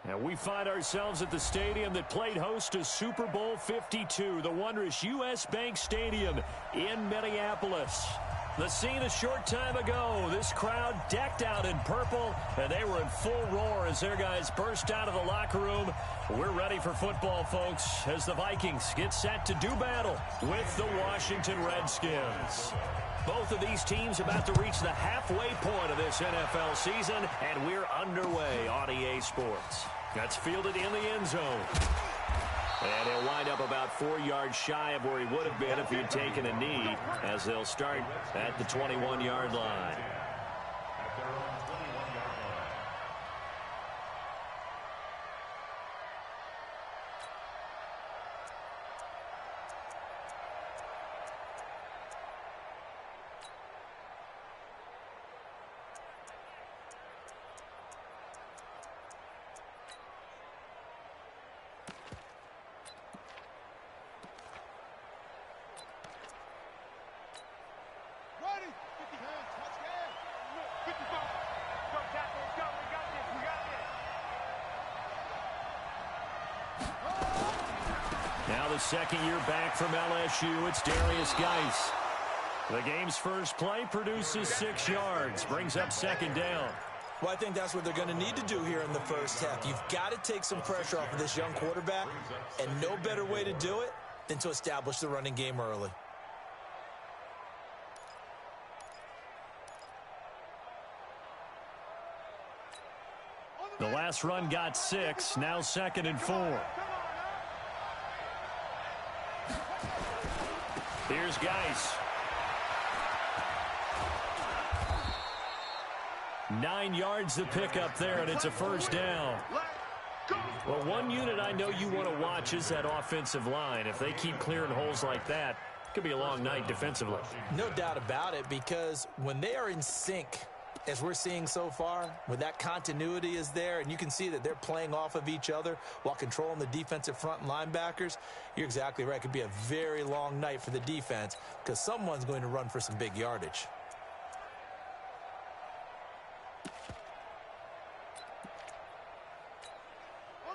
And we find ourselves at the stadium that played host to Super Bowl 52, the wondrous U.S. Bank Stadium in Minneapolis. The scene a short time ago, this crowd decked out in purple, and they were in full roar as their guys burst out of the locker room. We're ready for football, folks, as the Vikings get set to do battle with the Washington Redskins. Both of these teams about to reach the halfway point of this NFL season, and we're underway on EA Sports. That's fielded in the end zone. And he'll wind up about 4 yards shy of where he would have been if he'd taken a knee, as they'll start at the 21-yard line. Now the second year back from LSU, it's Darius Geis. The game's first play produces 6 yards, brings up second down. Well, I think that's what they're going to need to do here in the first half. You've got to take some pressure off of this young quarterback, and no better way to do it than to establish the running game early. The last run got 6, now 2nd and 4. Here's Geis. 9 yards the pickup there, and it's a first down. Well, one unit I know you want to watch is that offensive line. If they keep clearing holes like that, it could be a long night defensively. No doubt about it, because when they are in sync, as we're seeing so far, when that continuity is there, and you can see that they're playing off of each other while controlling the defensive front and linebackers, you're exactly right. It could be a very long night for the defense because someone's going to run for some big yardage.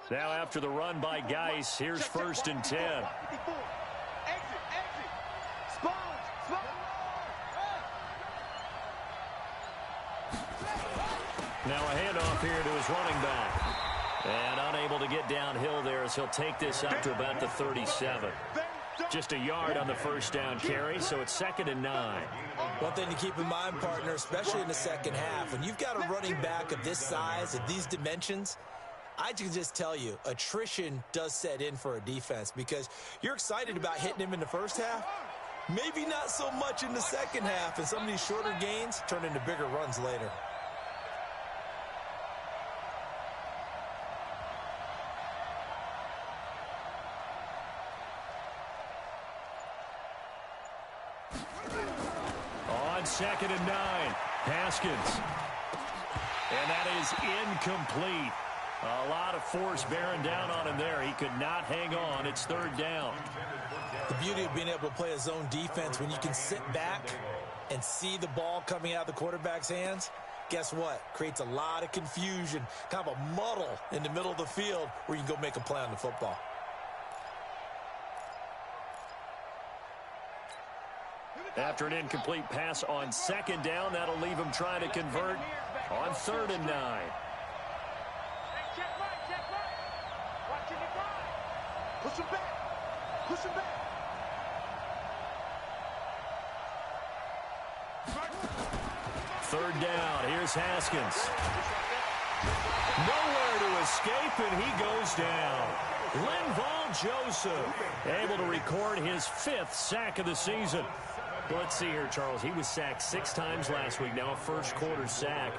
Now after the run by Geis, here's 1st and 10. Now a handoff here to his running back. And unable to get downhill there as he'll take this up to about the 37. Just a yard on the first down carry, so it's 2nd and 9. One thing to keep in mind, partner, especially in the second half, when you've got a running back of this size, of these dimensions, I can just tell you, attrition does set in for a defense because you're excited about hitting him in the first half. Maybe not so much in the second half, and some of these shorter gains turn into bigger runs later. On 2nd and 9, Haskins. And that is incomplete. A lot of force bearing down on him there. He could not hang on. It's 3rd down. The beauty of being able to play a zone defense when you can sit back and see the ball coming out of the quarterback's hands, guess what? Creates a lot of confusion, kind of a muddle in the middle of the field where you can go make a play on the football. After an incomplete pass on 2nd down, that'll leave him trying to convert on 3rd and 9. Push him back. Push him back. 3rd down. Here's Haskins. Nowhere to escape, and he goes down. Linval Joseph able to record his 5th sack of the season. Let's see here, Charles. He was sacked 6 times last week. Now a first-quarter sack.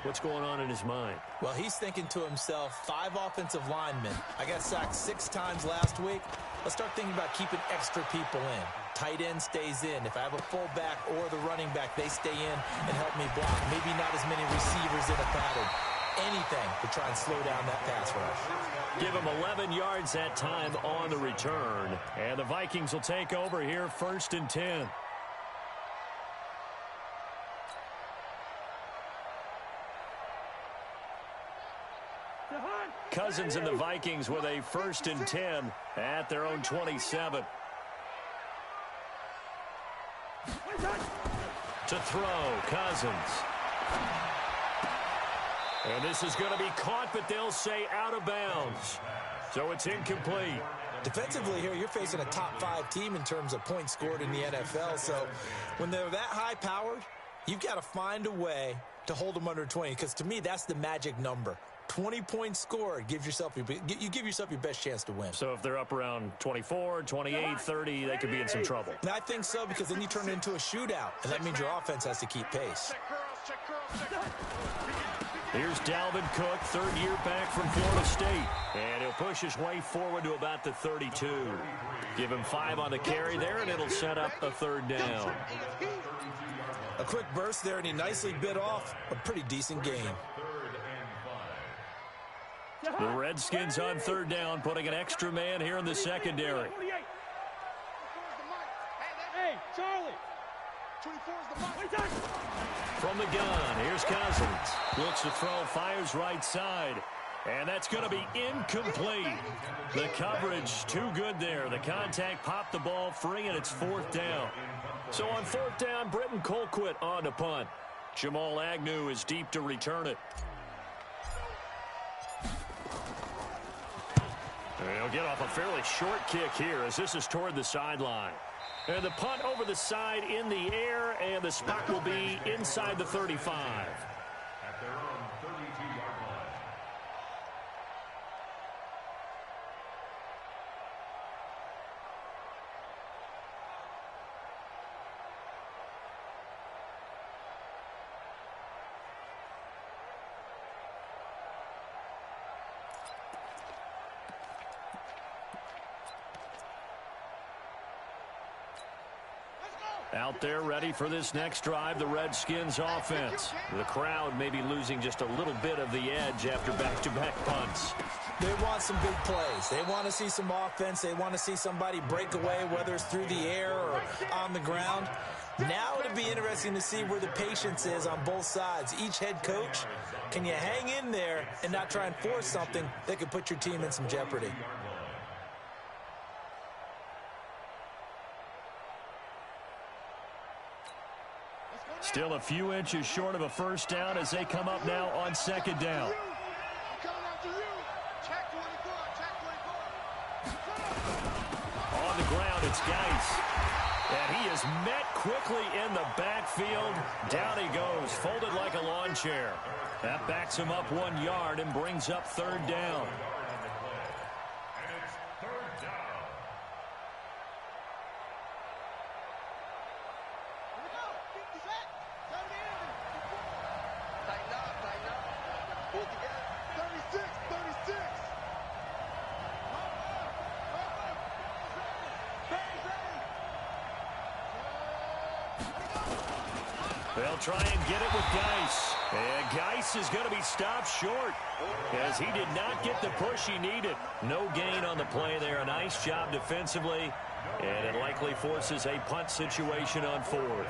What's going on in his mind? Well, he's thinking to himself, 5 offensive linemen. I got sacked 6 times last week. Let's start thinking about keeping extra people in. Tight end stays in. If I have a fullback or the running back, they stay in and help me block. Maybe not as many receivers in a pattern. Anything to try and slow down that pass rush. Give him 11 yards that time on the return. And the Vikings will take over here, 1st and 10. Cousins and the Vikings with a 1st and 10 at their own 27. To throw, Cousins. And this is going to be caught, but they'll say out of bounds. So it's incomplete. Defensively here, you're facing a top 5 team in terms of points scored in the NFL. So when they're that high-powered, you've got to find a way to hold them under 20, because to me, that's the magic number. 20 points scored, you give yourself your best chance to win. So if they're up around 24, 28, 30, they could be in some trouble. And I think so, because then you turn it into a shootout, and that means your offense has to keep pace. Here's Dalvin Cook, 3rd year back from Florida State. And he'll push his way forward to about the 32. Give him 5 on the carry there, and it'll set up a 3rd down. A quick burst there, and he nicely bit off a pretty decent gain. The Redskins on 3rd down, putting an extra man here in the secondary. Hey, Charlie. From the gun, here's Cousins. Looks to throw, fires right side. And that's going to be incomplete. The coverage too good there. The contact popped the ball free, and it's 4th down. So on 4th down, Britton Colquitt on to punt. Jamal Agnew is deep to return it. He'll get off a fairly short kick here as this is toward the sideline. And the punt over the side in the air, and the spot will be inside the 35. At their own 32-yard line. Out there ready for this next drive, the Redskins offense. The crowd may be losing just a little bit of the edge after back-to-back punts. They want some big plays. They want to see some offense. They want to see somebody break away, whether it's through the air or on the ground. Now it'll be interesting to see where the patience is on both sides. Each head coach, can you hang in there and not try and force something that could put your team in some jeopardy? Still a few inches short of a 1st down as they come up now on 2nd down. On the ground, it's Geis. And he is met quickly in the backfield. Down he goes, folded like a lawn chair. That backs him up 1 yard and brings up 3rd down. They'll try and get it with Geis. And Geis is going to be stopped short as he did not get the push he needed. No gain on the play there. A nice job defensively. And it likely forces a punt situation on 4th.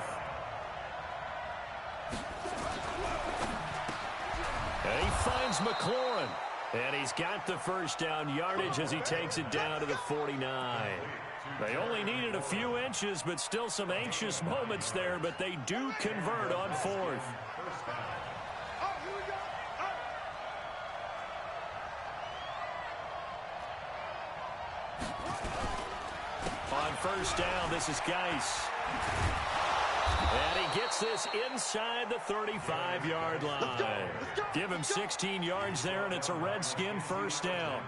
And he finds McLaurin. And he's got the 1st down yardage as he takes it down to the 49. They only needed a few inches, but still some anxious moments there, but they do convert on 4th. On 1st down, this is Geis. And he gets this inside the 35-yard line. Give him 16 yards there, and it's a Redskin 1st down.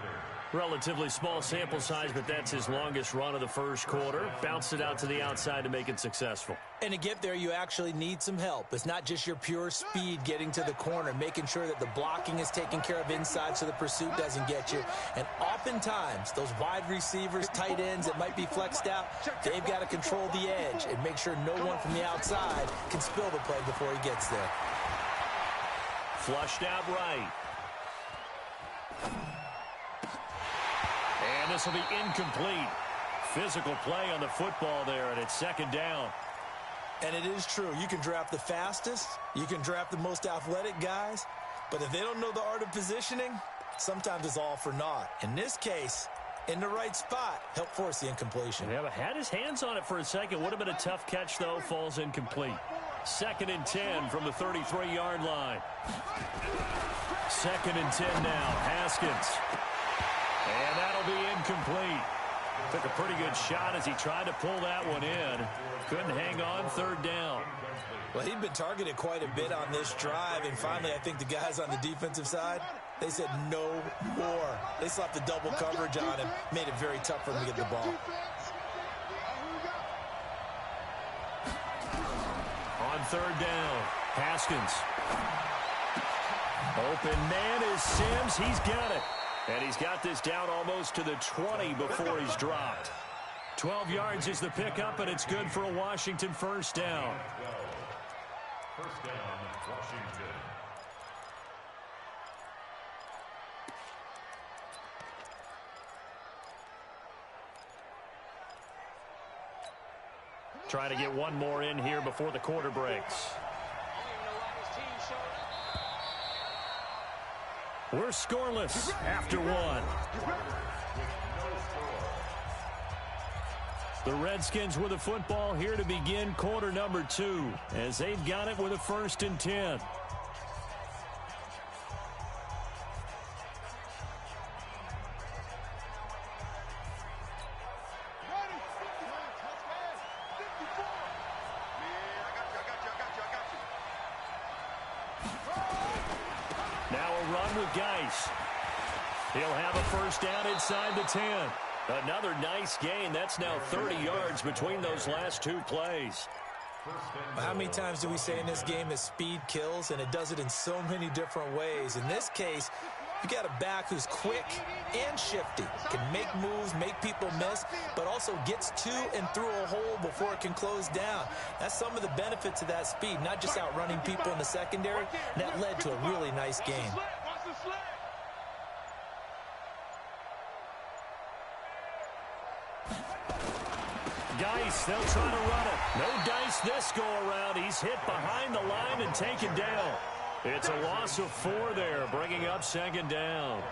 Relatively small sample size, but that's his longest run of the 1st quarter. Bounced it out to the outside to make it successful. And to get there, you actually need some help. It's not just your pure speed getting to the corner, making sure that the blocking is taken care of inside so the pursuit doesn't get you. And oftentimes, those wide receivers, tight ends that might be flexed out, they've got to control the edge and make sure no one from the outside can spill the play before he gets there. Flushed out right. And this will be incomplete. Physical play on the football there, and it's 2nd down. And it is true. You can draft the fastest. You can draft the most athletic guys. But if they don't know the art of positioning, sometimes it's all for naught. In this case, in the right spot, helped force the incompletion. Yeah, but had his hands on it for a second. Would have been a tough catch, though. Falls incomplete. 2nd and 10 from the 33-yard line. 2nd and 10 now. Haskins. And that'll be incomplete. Took a pretty good shot as he tried to pull that one in. Couldn't hang on. 3rd down. Well, he'd been targeted quite a bit on this drive, and finally I think the guys on the defensive side, they said no more. They slapped the double coverage on him, made it very tough for him to get the ball. On 3rd down, Haskins. Open man is Sims. He's got it. And he's got this down almost to the 20 before he's dropped. 12 yards is the pickup, and it's good for a Washington 1st down. 1st down, Washington. Trying to get one more in here before the quarter breaks. We're scoreless after 1. The Redskins with a football here to begin quarter number 2 as they've got it with a 1st and 10. Now a run with Geis. He'll have a 1st down inside the 10. Another nice gain. That's now 30 yards between those last 2 plays. How many times do we say in this game that speed kills, and it does it in so many different ways? In this case, you got a back who's quick and shifty, can make moves, make people miss, but also gets to and through a hole before it can close down. That's some of the benefits of that speed, not just outrunning people in the secondary. And that led to a really nice game. Geis, they'll try to run it. No dice this go-around. He's hit behind the line and taken down. It's a loss of 4 there, bringing up 2nd down.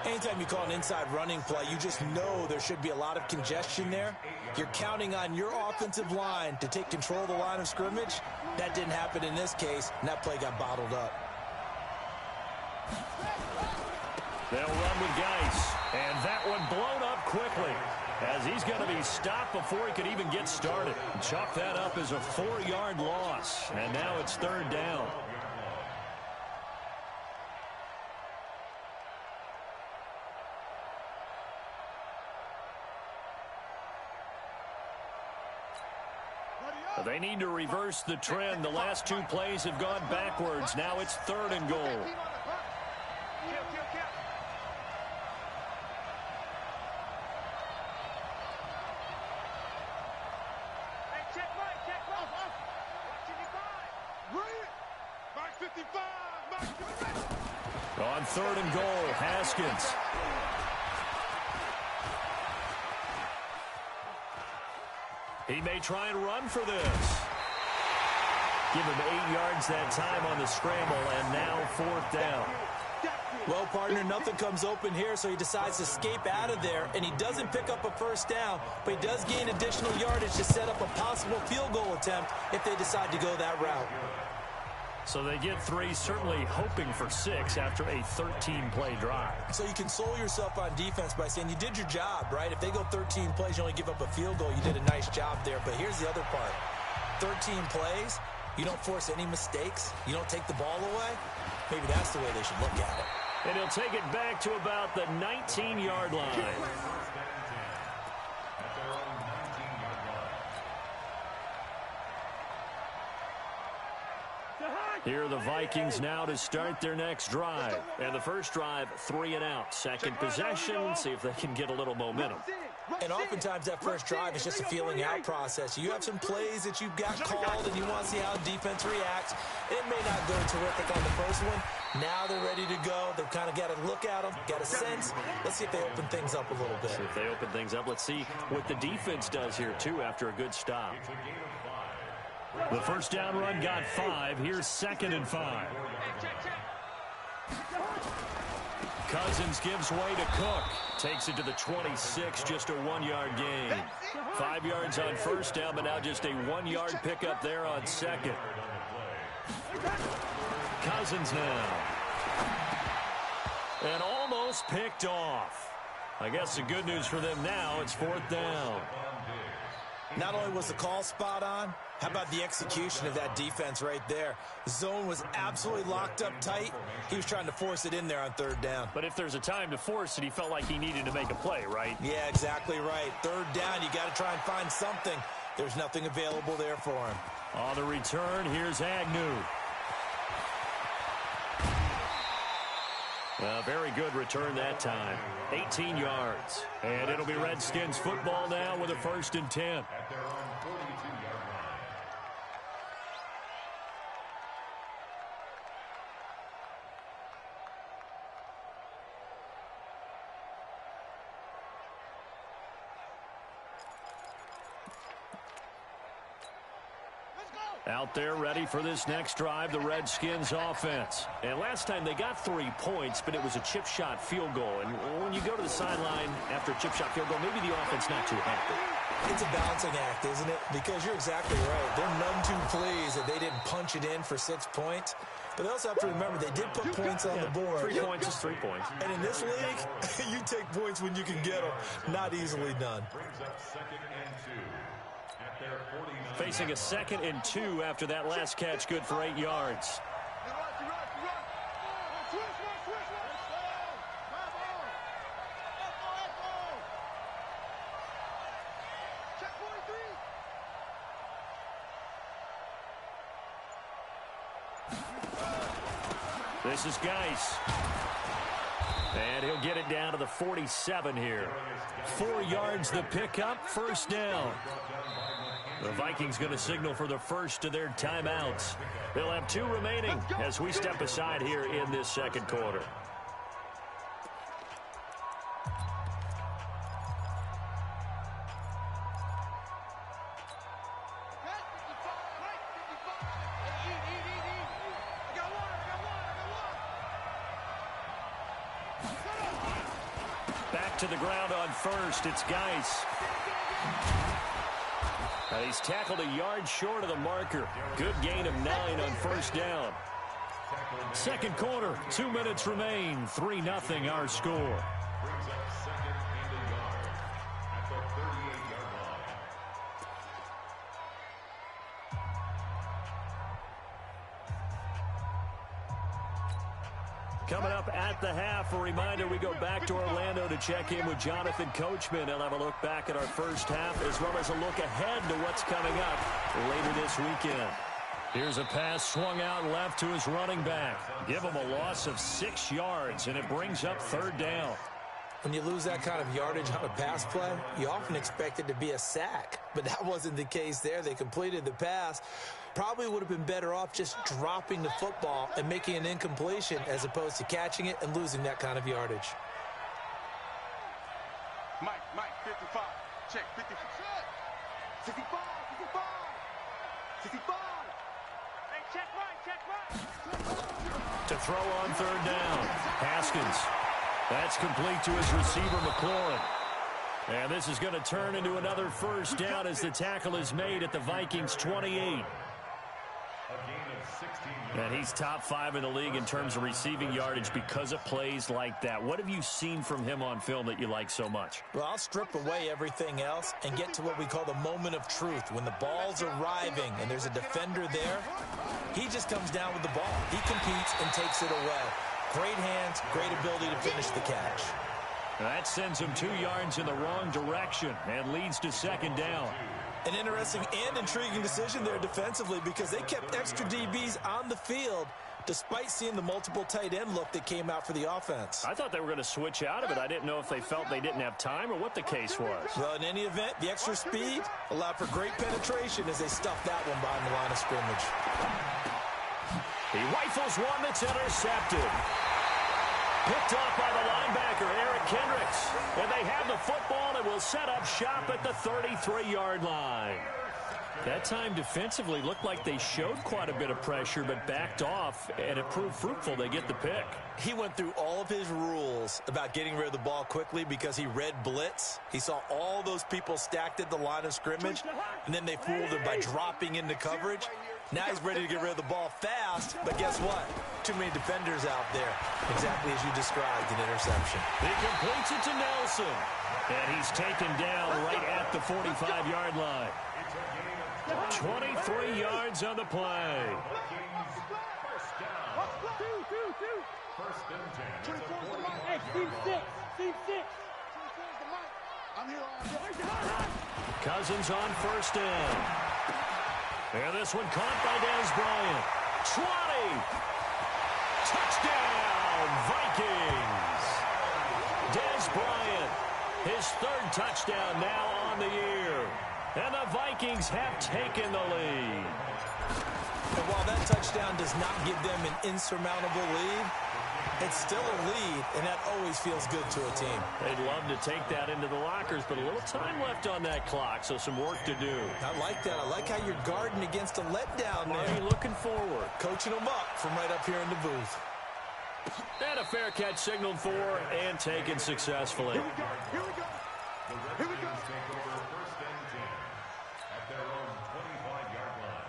Anytime you call an inside running play, you just know there should be a lot of congestion there. You're counting on your offensive line to take control of the line of scrimmage. That didn't happen in this case, and that play got bottled up. They'll run with Geis, and that one blown up quickly as he's going to be stopped before he could even get started. Chalk that up as a 4-yard loss, and now it's 3rd down. They need to reverse the trend. The last 2 plays have gone backwards. Now it's 3rd and goal. On 3rd and goal, Haskins. He may try and run for this. Give him 8 yards that time on the scramble, and now 4th down. Well, partner, nothing comes open here, so he decides to escape out of there, and he doesn't pick up a 1st down, but he does gain additional yardage to set up a possible field goal attempt if they decide to go that route. So they get 3, certainly hoping for 6 after a 13-play drive. So you console yourself on defense by saying you did your job, right? If they go 13 plays, you only give up a field goal, you did a nice job there. But here's the other part. 13 plays, you don't force any mistakes, you don't take the ball away. Maybe that's the way they should look at it. And he'll take it back to about the 19-yard line. Here are the Vikings now to start their next drive. And the first drive, 3 and out. Second possession, see if they can get a little momentum. And oftentimes that first drive is just a feeling out process. You have some plays that you've got called and you want to see how defense reacts. It may not go terrific on the first one. Now they're ready to go. They've kind of got to look at them, got a sense. Let's see if they open things up a little bit. See if they open things up. Let's see what the defense does here, too, after a good stop. The first down run got 5. Here's 2nd and 5. Cousins gives way to Cook. Takes it to the 26, just a 1-yard gain. 5 yards on first down, but now just a 1-yard pickup there on second. Cousins now. And almost picked off. I guess the good news for them now, it's 4th down. Not only was the call spot on, how about the execution of that defense right there? The zone was absolutely locked up tight. He was trying to force it in there on 3rd down. But if there's a time to force it, he felt like he needed to make a play, right? Yeah, exactly right. 3rd down, you got to try and find something. There's nothing available there for him. On the return, here's Agnew. A very good return that time. 18 yards. And it'll be Redskins football now with a 1st and 10. At their own 42-yard line. Out there ready for this next drive, the Redskins offense. And last time they got 3 points, but it was a chip shot field goal. And when you go to the sideline after a chip shot field goal, maybe the offense not too happy. It's a balancing act, isn't it? Because you're exactly right. They're none too pleased that they didn't punch it in for 6 points. But they also have to remember they did put points on the board. 3 points is 3 points. And in this league, you take points when you can get them. Not easily done. Brings up 2nd and 2. At their 49. Facing a 2nd and 2 after that last catch, good for 8 yards. This is Geis. And he'll get it down to the 47 here. 4 yards the pickup, 1st down. The Vikings going to signal for the first of their timeouts. They'll have 2 remaining as we step aside here in this 2nd quarter. Back to the ground on 1st. It's Geis. He's tackled a yard short of the marker. Good gain of 9 on 1st down. 2nd quarter, 2 minutes remain. 3-0 our score. Brings up 2nd and a yard. At the 38-yard line. Coming up at the half, a reminder we go back to Orlando to check in with Jonathan Coachman. He'll have a look back at our first half as well as a look ahead to what's coming up later this weekend. Here's a pass swung out left to his running back. Give him a loss of 6 yards, and it brings up 3rd down. When you lose that kind of yardage on a pass play, you often expect it to be a sack. But that wasn't the case there. They completed the pass. Probably would have been better off just dropping the football and making an incompletion as opposed to catching it and losing that kind of yardage. Mike, 55. Check, 55. 65, 65. 65. Hey, check right. To throw on 3rd down, Haskins. That's complete to his receiver, McLaurin. And this is going to turn into another 1st down as the tackle is made at the Vikings 28. And he's top 5 in the league in terms of receiving yardage because of plays like that. What have you seen from him on film that you like so much? Well, I'll strip away everything else and get to what we call the moment of truth. When the ball's arriving and there's a defender there, he just comes down with the ball. He competes and takes it away. Great hands, great ability to finish the catch. That sends him 2 yards in the wrong direction and leads to 2nd down. An interesting and intriguing decision there defensively because they kept extra DBs on the field despite seeing the multiple tight end look that came out for the offense. I thought they were going to switch out of it. I didn't know if they felt they didn't have time or what the case was. Well, in any event, the extra speed allowed for great penetration as they stuffed that one behind the line of scrimmage. He rifles one that's intercepted. Picked off by the linebacker, Eric Kendricks. And they have the football and will set up shop at the 33-yard line. That time defensively looked like they showed quite a bit of pressure but backed off, and it proved fruitful. They get the pick. He went through all of his rules about getting rid of the ball quickly because he read blitz. He saw all those people stacked at the line of scrimmage, and then they fooled him by dropping into coverage. Now he's ready to get rid of the ball fast, but guess what? Too many defenders out there. Exactly as you described, an interception. He completes it to Nelson, and he's taken down right at the 45-yard line. 23 yards on the play. Cousins on first down. And this one caught by Dez Bryant. 20. Touchdown, Vikings. Dez Bryant, his third touchdown now on the year. And the Vikings have taken the lead. And while that touchdown does not give them an insurmountable lead, it's still a lead, and that always feels good to a team. They'd love to take that into the lockers, but a little time left on that clock, so some work to do. I like that. I like how you're guarding against a letdown there. Are you looking forward? Coaching them up from right up here in the booth. And a fair catch signaled for and taken successfully. Here we go. Here we go. The Redskins take over first and 10 at their own 25-yard line.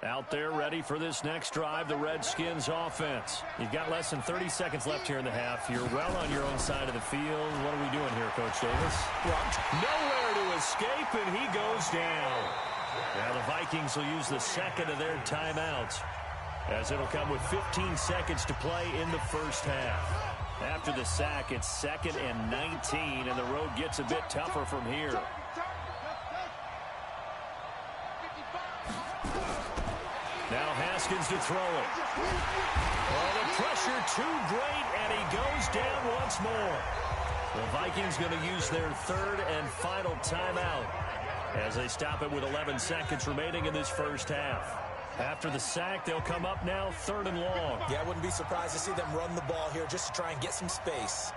Out there ready for this next drive, the Redskins offense. You've got less than 30 seconds left here in the half. You're well on your own side of the field. What are we doing here, Coach Davis? Nowhere to escape, and he goes down. Now the Vikings will use the second of their timeouts, as it'll come with 15 seconds to play in the first half. After the sack, it's 2nd and 19, and the road gets a bit tougher from here. Now Haskins to throw it. Oh, the pressure too great, and he goes down once more. The Vikings going to use their third and final timeout as they stop it with 11 seconds remaining in this first half. After the sack, they'll come up now 3rd and long. Yeah, I wouldn't be surprised to see them run the ball here just to try and get some space.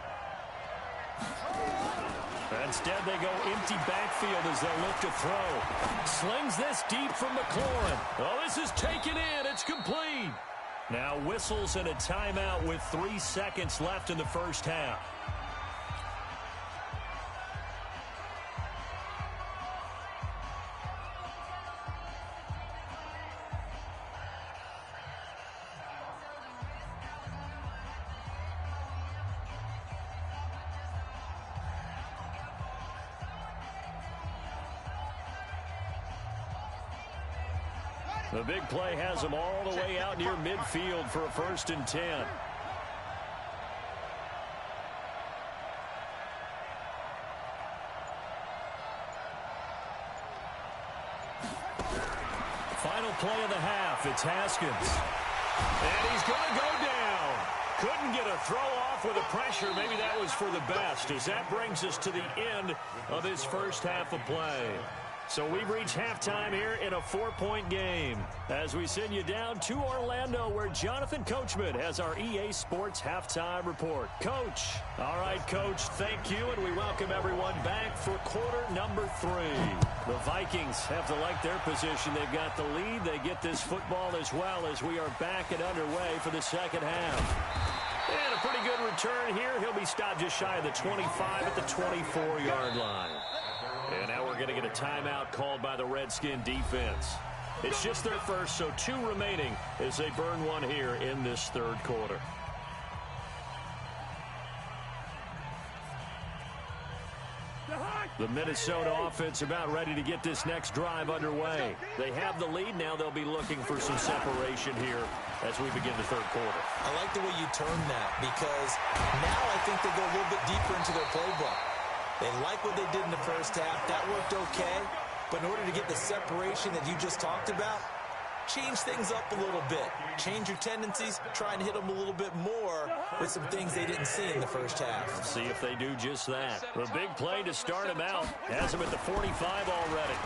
Instead, they go empty backfield as they'll look to throw. Slings this deep from McLaurin. Oh, this is taken in. It's complete. Now whistles and a timeout with 3 seconds left in the first half. The big play has them all the way out near midfield for a 1st and 10. Final play of the half. It's Haskins. And he's going to go down. Couldn't get a throw off with the pressure. Maybe that was for the best, as that brings us to the end of this first half of play. So we've reached halftime here in a 4-point game as we send you down to Orlando, where Jonathan Coachman has our EA Sports halftime report. Coach. All right, Coach, thank you, and we welcome everyone back for quarter number 3. The Vikings have to like their position. They've got the lead. They get this football as well as we are back and underway for the second half. And a pretty good return here. He'll be stopped just shy of the 25 at the 24-yard line. And now we're going to get a timeout called by the Redskin defense. It's just their first, so 2 remaining as they burn one here in this third quarter. The Minnesota offense about ready to get this next drive underway. They have the lead. Now they'll be looking for some separation here as we begin the third quarter. I like the way you turn that, because now I think they go a little bit deeper into their playbook. They like what they did in the first half. That worked okay. But in order to get the separation that you just talked about, change things up a little bit. Change your tendencies. Try and hit them a little bit more with some things they didn't see in the first half. See if they do just that. The big play to start him out has him at the 45 already.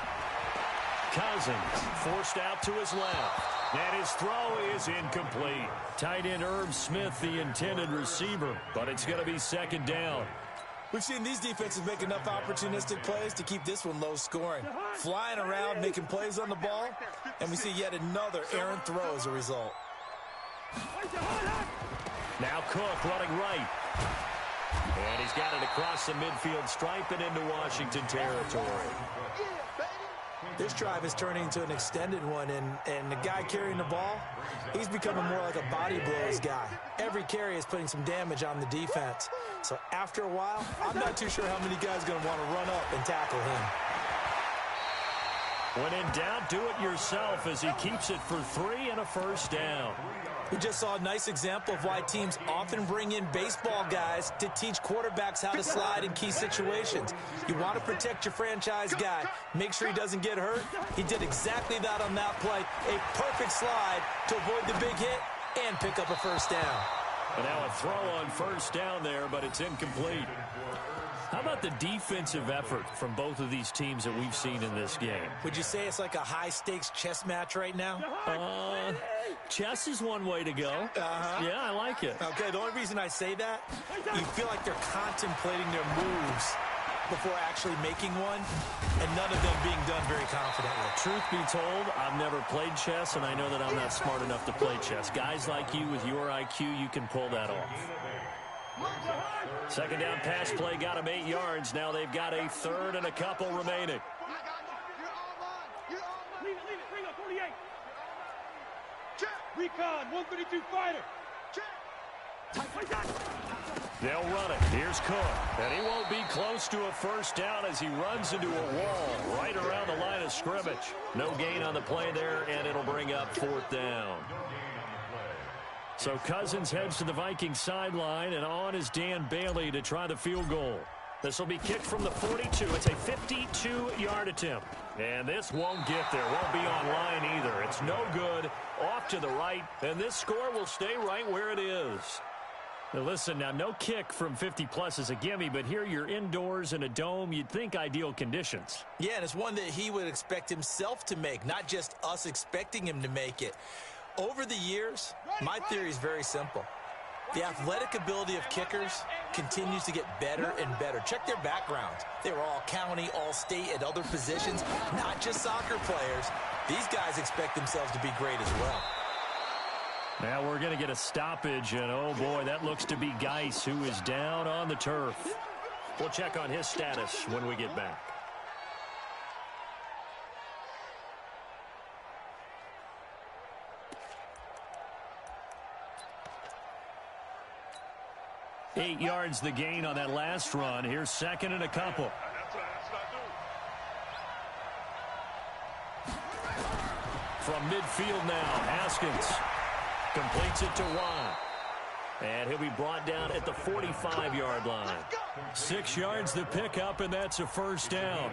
Cousins forced out to his left. And his throw is incomplete. Tight end Irv Smith, the intended receiver. But it's going to be second down. We've seen these defenses make enough opportunistic plays to keep this one low scoring. Flying around, making plays on the ball, and we see yet another errant throw as a result. Now Cook running right. And he's got it across the midfield stripe and into Washington territory. This drive is turning into an extended one, and the guy carrying the ball, he's becoming more like a body blows guy. Every carry is putting some damage on the defense. So after a while, I'm not too sure how many guys are going to want to run up and tackle him. When in doubt, do it yourself as he keeps it for 3 and a first down. We just saw a nice example of why teams often bring in baseball guys to teach quarterbacks how to slide in key situations. You want to protect your franchise guy. Make sure he doesn't get hurt. He did exactly that on that play. A perfect slide to avoid the big hit and pick up a first down. And now a throw on first down there, but it's incomplete. How about the defensive effort from both of these teams that we've seen in this game? Would you say it's like a high-stakes chess match right now? Chess is one way to go. Yeah, I like it. Okay, the only reason I say that, you feel like they're contemplating their moves before actually making one, and none of them being done very confidently. Truth be told, I've never played chess, and I know that I'm not smart enough to play chess. Guys like you with your IQ, you can pull that off. Second down pass play got him 8 yards. Now they've got a third and a couple remaining. Recon, 132 fighter. They'll run it. Here's Cook. And he won't be close to a first down as he runs into a wall right around the line of scrimmage. No gain on the play there, and it'll bring up 4th down. So Cousins heads to the Vikings sideline, and on is Dan Bailey to try the field goal. This will be kicked from the 42. It's a 52-yard attempt. And this won't get there. Won't be on line either. It's no good. Off to the right. And this score will stay right where it is. Now listen, now no kick from 50-plus is a gimme, but here you're indoors in a dome. You'd think ideal conditions. Yeah, and it's one that he would expect himself to make, not just us expecting him to make it. Over the years, my theory is very simple. The athletic ability of kickers continues to get better and better. Check their backgrounds. They were all county, all state, at other positions, not just soccer players. These guys expect themselves to be great as well. Now we're going to get a stoppage, and oh boy, that looks to be Geis, who is down on the turf. We'll check on his status when we get back. Eight yards the gain on that last run. Here's second and a couple. From midfield now, Haskins completes it to Watt. And he'll be brought down at the 45-yard line. 6 yards the pickup, and that's a first down.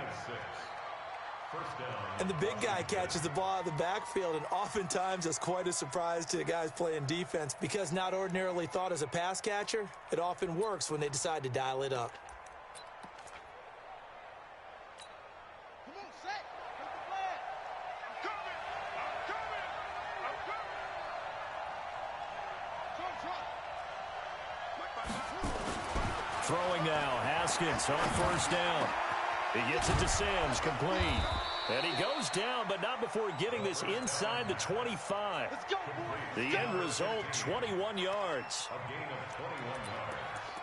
And the big guy catches the ball out of the backfield, and oftentimes it's quite a surprise to the guys playing defense because not ordinarily thought as a pass catcher, it often works when they decide to dial it up. Throwing now, Haskins on first down. He gets it to Sims, complete. And he goes down, but not before getting this inside the 25. The end result, 21 yards.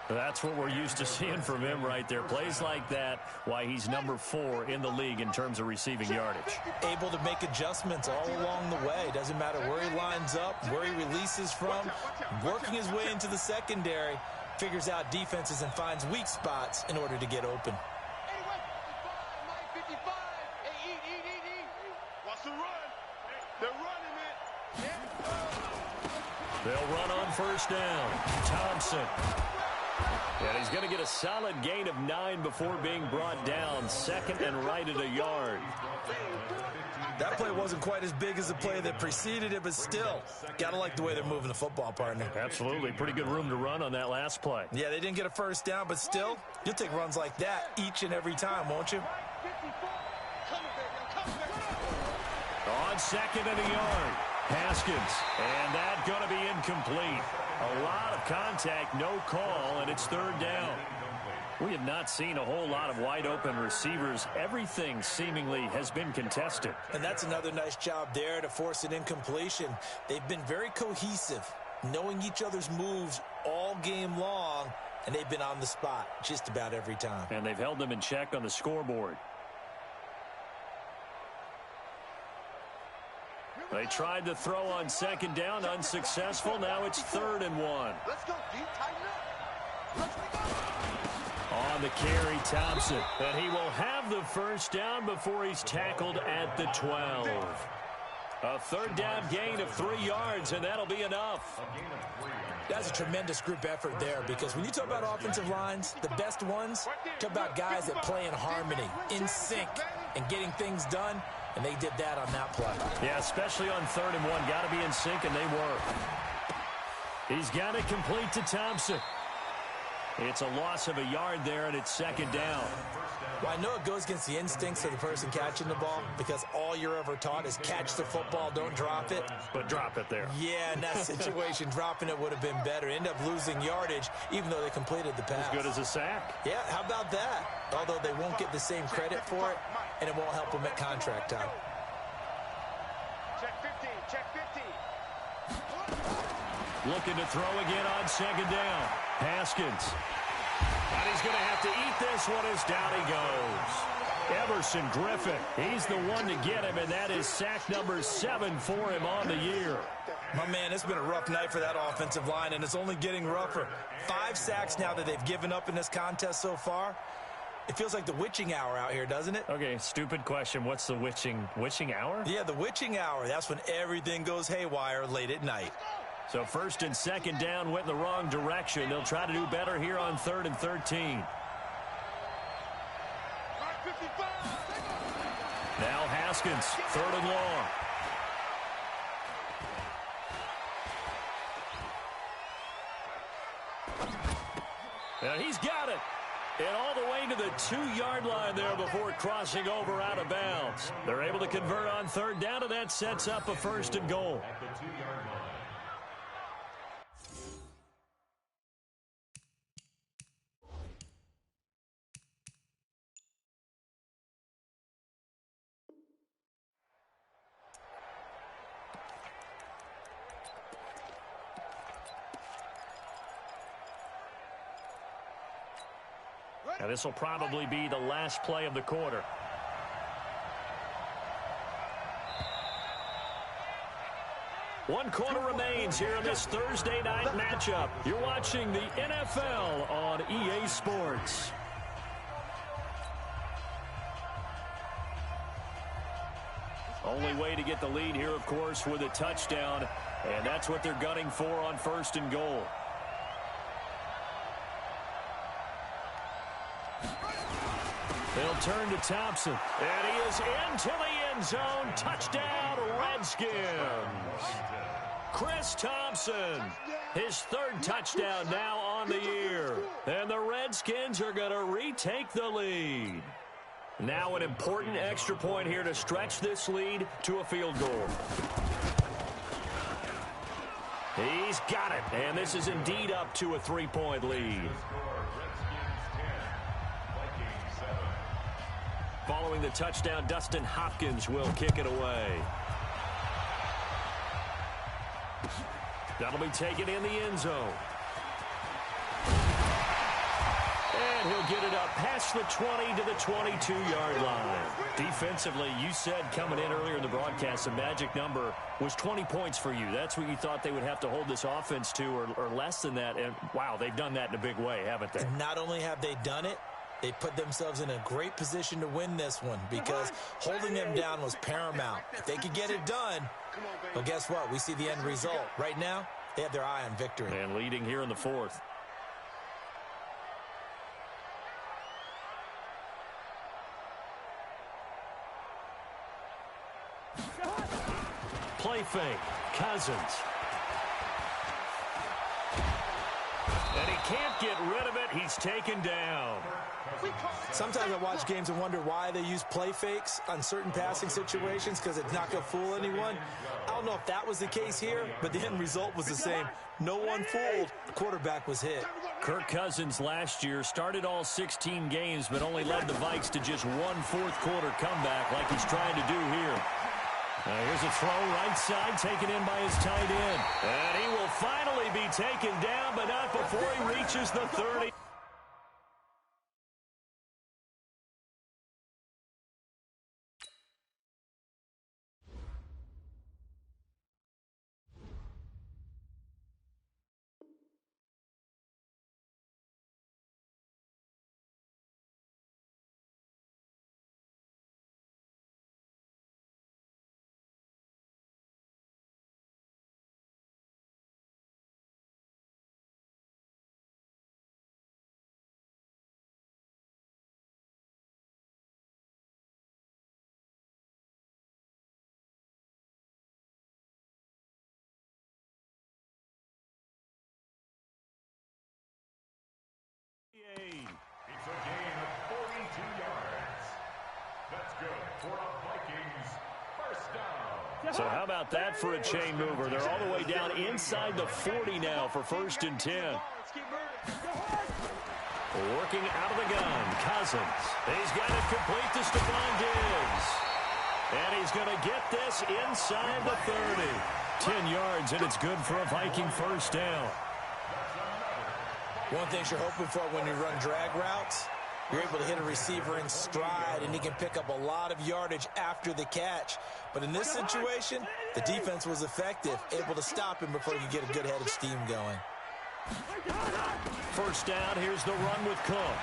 That's what we're used to seeing from him right there. Plays like that, why he's number 4 in the league in terms of receiving yardage. Able to make adjustments all along the way. Doesn't matter where he lines up, where he releases from. Working his way into the secondary, figures out defenses and finds weak spots in order to get open. They'll run on first down. Thompson. And he's going to get a solid gain of 9 before being brought down. Second and right at a yard. That play wasn't quite as big as the play that preceded it, but still, gotta like the way they're moving the football, partner. Absolutely. Pretty good room to run on that last play. Yeah, they didn't get a first down, but still, you'll take runs like that each and every time, won't you? On second and a yard, Haskins. And that's going to be incomplete. A lot of contact, no call, and it's third down. We have not seen a whole lot of wide-open receivers. Everything seemingly has been contested. And that's another nice job there to force an incompletion. They've been very cohesive, knowing each other's moves all game long, and they've been on the spot just about every time. And they've held them in check on the scoreboard. They tried to throw on second down, unsuccessful. Now it's 3rd and 1. Let's go, D. Tighten up. Let's go. On the carry, Thompson. And he will have the first down before he's tackled at the 12. A 3rd down gain of 3 yards, and that'll be enough. That's a tremendous group effort there, because when you talk about offensive lines, the best ones, talk about guys that play in harmony, in sync, and getting things done, and they did that on that play. Yeah, especially on 3rd and 1. Got to be in sync, and they were. He's got it complete to Thompson. It's a loss of a yard there, and it's 2nd down. Well, I know it goes against the instincts of the person catching the ball, because all you're ever taught is catch the football, don't drop it. But drop it there. Yeah, in that situation, dropping it would have been better. End up losing yardage, even though they completed the pass. As good as a sack. Yeah, how about that? Although they won't get the same credit for it, and it won't help them at contract time. Check 15, check 15. Looking to throw again on 2nd down. Haskins. And he's going to have to eat this one as down he goes. Everson Griffin. He's the one to get him, and that is sack number 7 for him on the year. My man, it's been a rough night for that offensive line, and it's only getting rougher. 5 sacks now that they've given up in this contest so far. It feels like the witching hour out here, doesn't it? Okay, stupid question. What's the witching hour? Yeah, the witching hour. That's when everything goes haywire late at night. So 1st and 2nd down went in the wrong direction. They'll try to do better here on 3rd and 13. Now Haskins, 3rd and long. And he's got it. And all the way to the 2-yard line there before crossing over out of bounds. They're able to convert on 3rd down, and that sets up a 1st and goal. At the 2-yard line. Now this will probably be the last play of the quarter. One quarter remains here in this Thursday night matchup. You're watching the NFL on EA Sports. Only way to get the lead here, of course, with a touchdown, and that's what they're gunning for on 1st and goal. They'll turn to Thompson, and he is into the end zone. Touchdown, Redskins. Chris Thompson, his 3rd touchdown now on the year. And the Redskins are going to retake the lead. Now an important extra point here to stretch this lead to a field goal. He's got it, and this is indeed up to a 3-point lead. Following the touchdown, Dustin Hopkins will kick it away. That'll be taken in the end zone. And he'll get it up past the 20 to the 22-yard line. Defensively, you said coming in earlier in the broadcast, the magic number was 20 points for you. That's what you thought they would have to hold this offense to, or less than that. And, wow, they've done that in a big way, haven't they? And not only have they done it, they put themselves in a great position to win this one, because holding them down was paramount. If they could get it done, well, guess what? We see the end result. Right now, they have their eye on victory. And leading here in the 4th. Play fake. Cousins. And he can't get rid of it. He's taken down. Sometimes I watch games and wonder why they use play fakes on certain passing situations because it's not going to fool anyone. I don't know if that was the case here, but the end result was the same. No one fooled. The quarterback was hit. Kirk Cousins last year started all 16 games but only led the Vikes to just one fourth-quarter comeback like he's trying to do here. Here's a throw right side taken in by his tight end. And he will finally be taken down, but not before he reaches the 30. It's a gain of 42 yards. That's good for a Vikings first down. So how about that for a chain mover? They're all the way down inside the 40 now for 1st and 10. Working out of the gun, Cousins. He's got it complete to Stephon Diggs. And he's going to get this inside the 30. 10 yards, and it's good for a Viking first down. One thing you're hoping for when you run drag routes, you're able to hit a receiver in stride, and he can pick up a lot of yardage after the catch. But in this situation, the defense was effective, able to stop him before he could get a good head of steam going. First down, here's the run with Cook.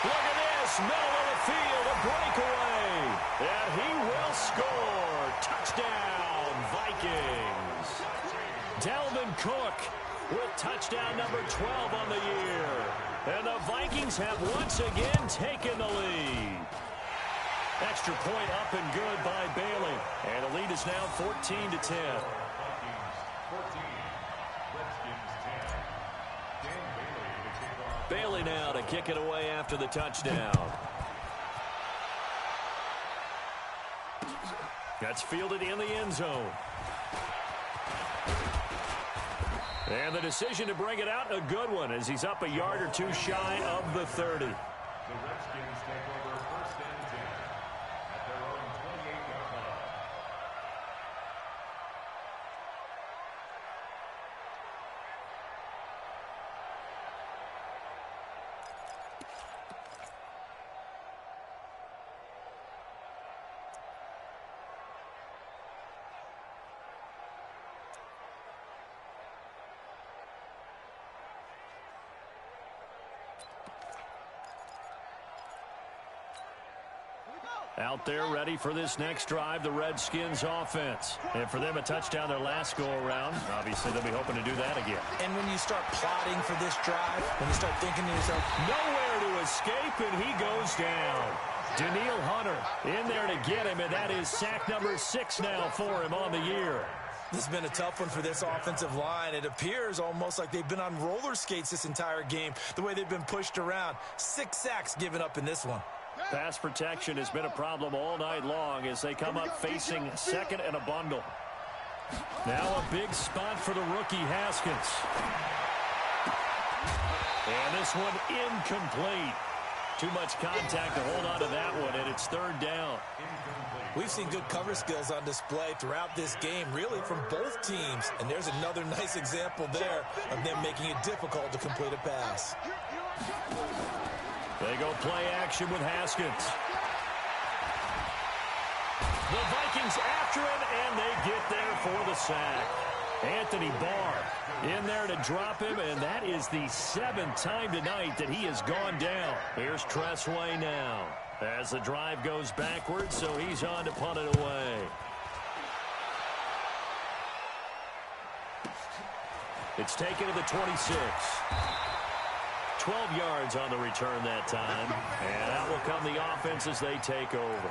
Look at this, middle of the field, a breakaway. And he will score. Touchdown, Vikings. Dalvin Cook with touchdown number 12 on the year. And the Vikings have once again taken the lead. Extra point up and good by Bailey. And the lead is now 14-10. Vikings 14, Redskins 10. Dan Bailey to kick off. Bailey now to kick it away after the touchdown. That's fielded in the end zone. And the decision to bring it out, a good one, as he's up a yard or two shy of the 30. The Redskins take over 1st and 10 at their own 28-yard line. Out there ready for this next drive, the Redskins offense. And for them, a touchdown their last go-around. Obviously, they'll be hoping to do that again. And when you start plotting for this drive, when you start thinking to yourself, nowhere to escape, and he goes down. Daniil Hunter in there to get him, and that is sack number 6 now for him on the year. this has been a tough one for this offensive line. It appears almost like they've been on roller skates this entire game, the way they've been pushed around. 6 sacks given up in this one. Pass protection has been a problem all night long as they come up facing second and a bundle. Now a big spot for the rookie Haskins. And this one incomplete. Too much contact to hold on to that one, and it's third down. We've seen good cover skills on display throughout this game, really from both teams. And there's another nice example there of them making it difficult to complete a pass. They go play action with Haskins. The Vikings after him, and they get there for the sack. Anthony Barr in there to drop him, and that is the 7th time tonight that he has gone down. Here's Tressway now as the drive goes backwards, so he's on to punt it away. It's taken to the 26. 12 yards on the return that time, and out will come the offense as they take over.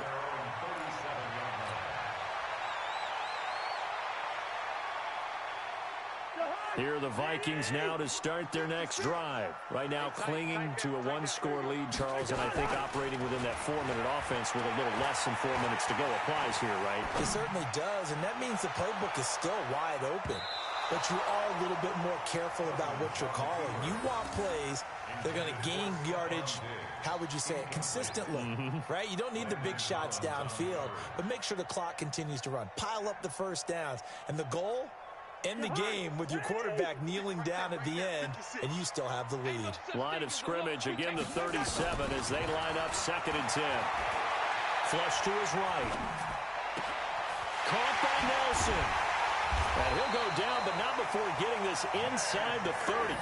Here are the Vikings now to start their next drive. Right now clinging to a one-score lead, Charles, and I think operating within that 4-minute offense with a little less than 4 minutes to go applies here, right? It certainly does, and that means the playbook is still wide open. But you are a little bit more careful about what you're calling. You want plays that are going to gain yardage, how would you say it, consistently, right? You don't need the big shots downfield, but make sure the clock continues to run. Pile up the first downs, and the goal, end the game with your quarterback kneeling down at the end, and you still have the lead. Line of scrimmage, again the 37 as they line up 2nd and 10. Flush to his right. Caught by Nelson. And he'll go down, but not before getting this inside the 30.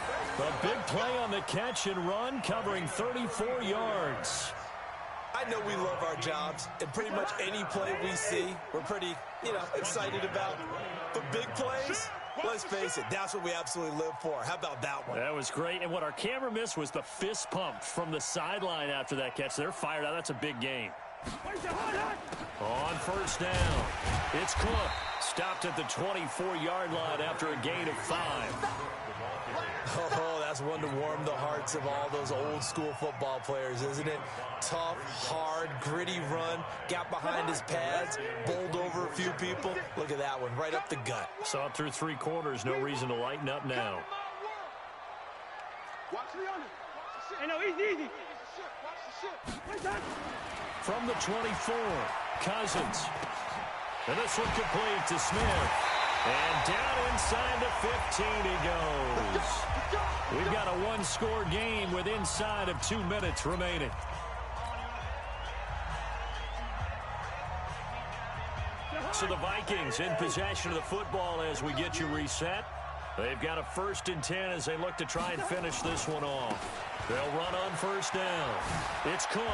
A big play on the catch and run, covering 34 yards. I know we love our jobs, and pretty much any play we see, we're pretty, excited about. The big plays, let's face it, that's what we absolutely live for. How about that one? That was great, and what our camera missed was the fist pump from the sideline after that catch. They're fired out. That's a big game. On first down, it's Cook. Stopped at the 24-yard line after a gain of 5. Oh, that's one to warm the hearts of all those old-school football players, isn't it? Tough, hard, gritty run, got behind his pads, bowled over a few people. Look at that one, right up the gut. Saw it through 3 quarters, no reason to lighten up now. Hey, no, easy. From the 24, Cousins. And this one complete to Smith. And down inside the 15 he goes. We've got a one-score game with inside of 2 minutes remaining. So the Vikings in possession of the football as we get you reset. They've got a 1st and 10 as they look to try and finish this one off. They'll run on first down. It's Cook.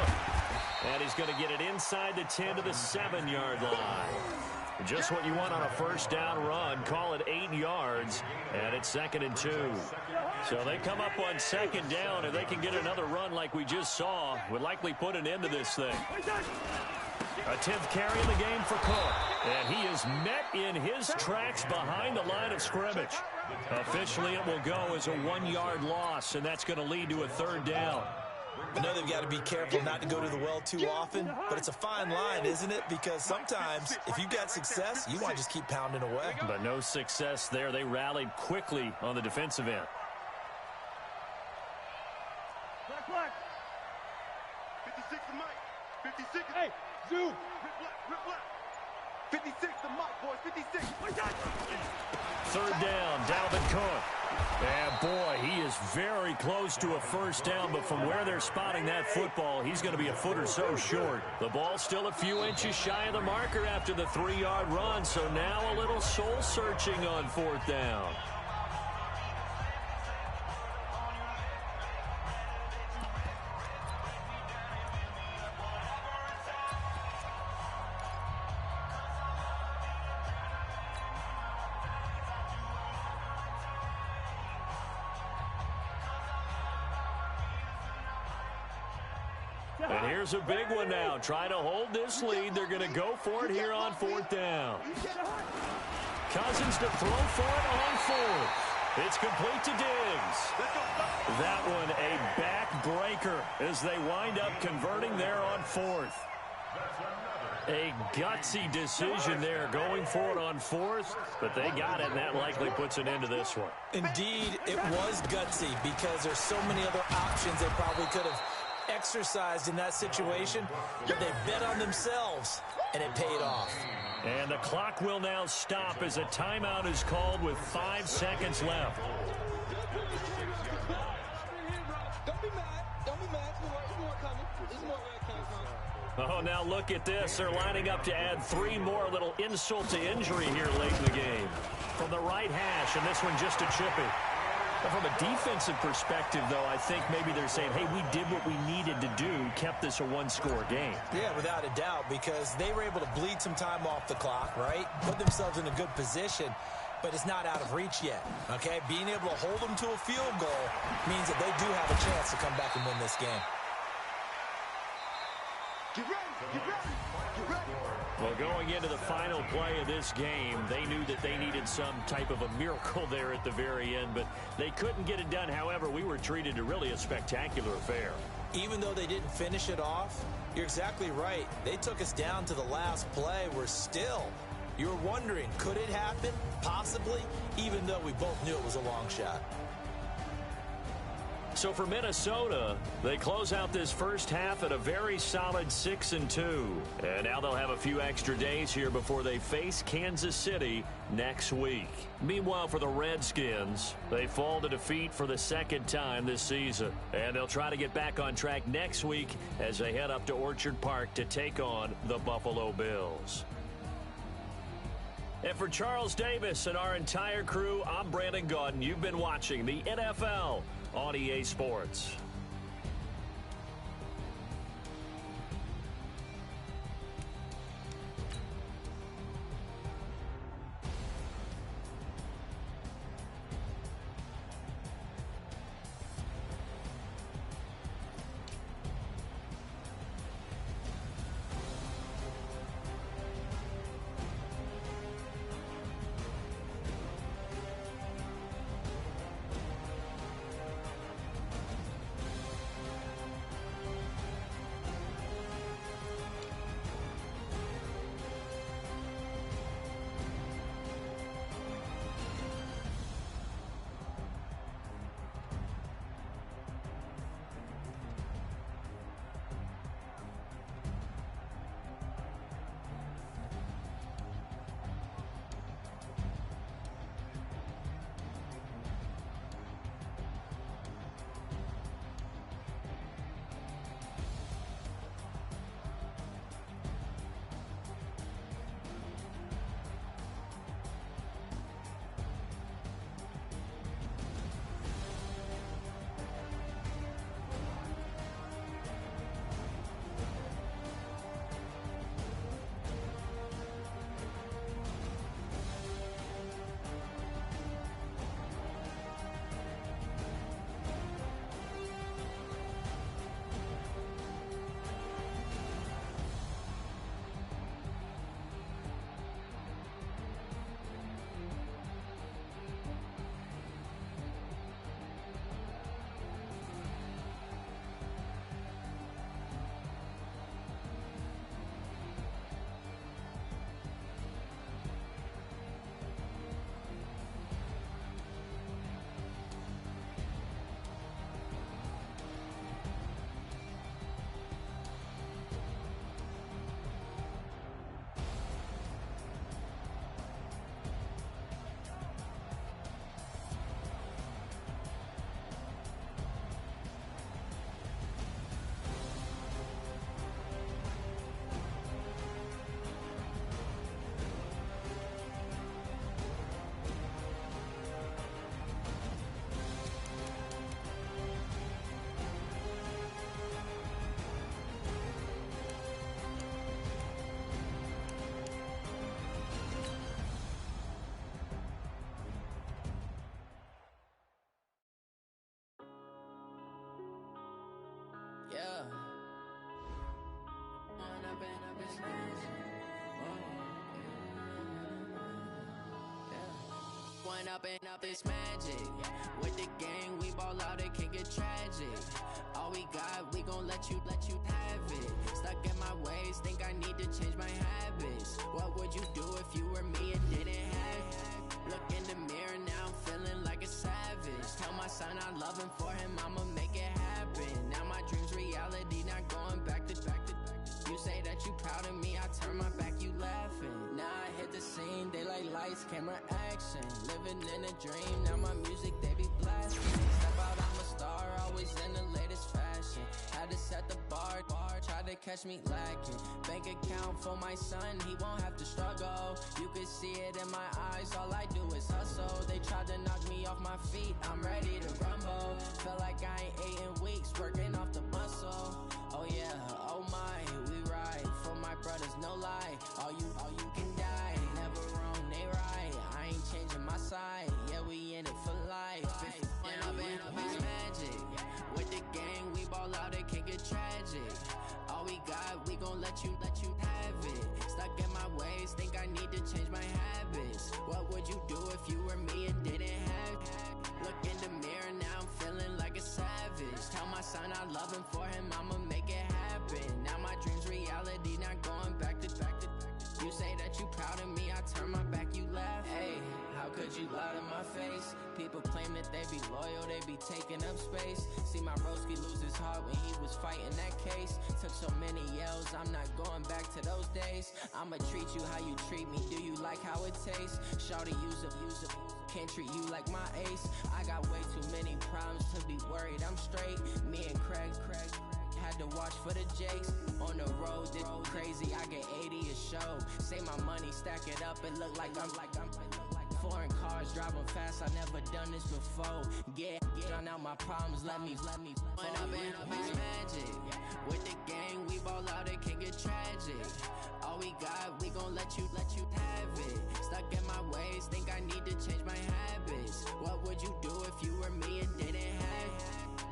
And he's going to get it inside the 10 to the 7-yard line. Just what you want on a first down run. Call it 8 yards. And it's 2nd and 2. So they come up on 2nd down. If they can get another run like we just saw, would likely put an end to this thing. A 10th carry in the game for Cook. And he is met in his tracks behind the line of scrimmage. Officially, it will go as a 1-yard loss, and that's going to lead to a 3rd down. I know they've got to be careful not to go to the well too often, but it's a fine line, isn't it? Because sometimes, if you've got success, you want to just keep pounding away. But no success there. They rallied quickly on the defensive end. 56 the mic. 56. Hey, zoom. 56 the mic, boys. 56. 3rd down, Dalvin Cook. And boy, he is very close to a first down, but from where they're spotting that football, he's going to be a foot or so short. The ball's still a few inches shy of the marker after the 3-yard run, so now a little soul-searching on 4th down. And here's a big one now. Trying to hold this lead. They're going to go for it here on 4th down. Cousins to throw for it on 4th. It's complete to Diggs. That one a backbreaker as they wind up converting there on 4th. A gutsy decision there going for it on 4th, but they got it, and that likely puts an end to this one. Indeed, it was gutsy because there's so many other options they probably could have exercised in that situation, but they bet on themselves, and it paid off. And the clock will now stop as a timeout is called with 5 seconds left. Don't be mad. Don't be mad. There's more coming. There's more coming. Oh, now look at this. They're lining up to add 3 more. A little insult to injury here late in the game. From the right hash, and this one just a chippy. But from a defensive perspective, though, I think maybe they're saying, hey, we did what we needed to do, kept this a one-score game. Yeah, without a doubt, because they were able to bleed some time off the clock, right? Put themselves in a good position, but it's not out of reach yet, okay? Being able to hold them to a field goal means that they do have a chance to come back and win this game. Get ready. Get ready. Well, going into the final play of this game, they knew that they needed some type of a miracle there at the very end, but they couldn't get it done. However, we were treated to really a spectacular affair. Even though they didn't finish it off, you're exactly right. They took us down to the last play. We're still, you're wondering, could it happen? Possibly, even though we both knew it was a long shot. So for Minnesota, they close out this first half at a very solid 6-2. And now they'll have a few extra days here before they face Kansas City next week. Meanwhile, for the Redskins, they fall to defeat for the second time this season. And they'll try to get back on track next week as they head up to Orchard Park to take on the Buffalo Bills. And for Charles Davis and our entire crew, I'm Brandon Gaudin. You've been watching the NFL on EA Sports. Yeah. One up and up is magic. With the gang, we ball out, it can get tragic. All we got, we gon' let you have it. Stuck in my ways, think I need to change my habits. What would you do if you were me and didn't have it? Look in the mirror, now I'm feeling like a savage. Tell my son I love him, for him I'ma make it happen. Now my dream's reality, not going back to. You say that you proud of me, I turn my back, you laughing. Now I hit the scene, daylight lights, camera action. Living in a dream, now my music, they be blasting. Step out, I'm a star, always in the latest fashion. Had to set the bar, try to catch me lacking. Bank account for my son, he won't have to struggle. You could see it in my eyes, all I do is hustle. They tried to knock me off my feet, I'm ready to rumble. Felt like I ain't ate in weeks, working off the muscle. Oh yeah, oh my, we ride for my brothers, no lie. All you can die, never wrong, they right. I ain't changing my side, yeah, we in it for life. When up and up is magic. With the gang, we ball out, it can get tragic. All we got, we gon' let you have it. Stuck in my ways, think I need to change my habits. What would you do if you were me and didn't have? Look in the mirror, now I'm feeling like a savage. Tell my son I love him, for him I'ma make it happen. Now my dream's reality, not going back to. You say that you proud of me, I turn my back, you laugh. Hey, how could you lie to my face? People claim that they be loyal, they be taking up space. See my broski lose his heart when he was fighting that case. Took so many yells, I'm not going back to those days. I'ma treat you how you treat me, do you like how it tastes? Shawty, use a can't treat you like my ace. I got way too many problems to be worried, I'm straight. Me and Craig had to watch for the Jakes. On the road, this crazy, I get 80 a show. Say my money, stack it up, it look like I'm foreign cars, driving fast, I never done this before. Get on out my problems, let me When up it's magic. With the gang, we ball out, it can get tragic. All we got, we gon' let you have it. Stuck in my ways, think I need to change my habits. What would you do if you were me and didn't have?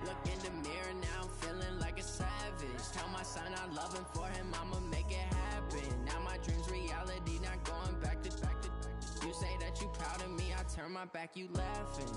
Look in the mirror, now I'm feeling like a savage. Tell my son I love him, for him I'ma make it happen. Now my dream's reality, not going back to. You say that you proud of me, I turn my back, you laughing.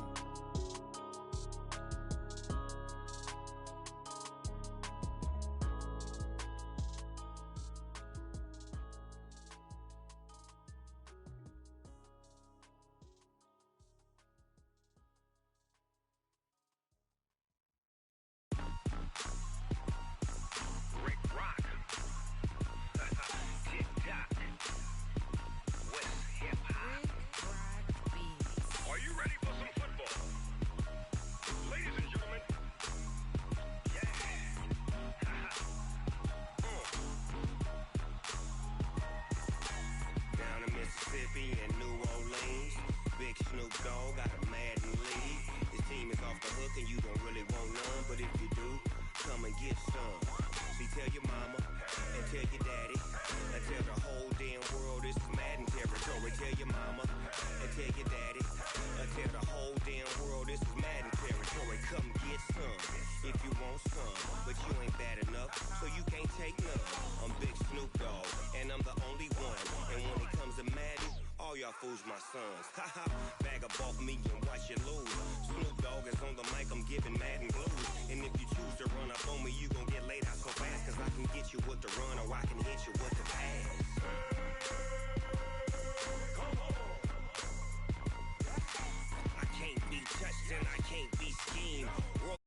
Fools my sons. Haha, bag up off me and watch you lose. Snoop Dogg is on the mic, I'm giving Madden blues. And if you choose to run up on me, you gon' get laid out so fast. Cause I can get you with the run or I can hit you with the pass. I can't be touched and I can't be schemed.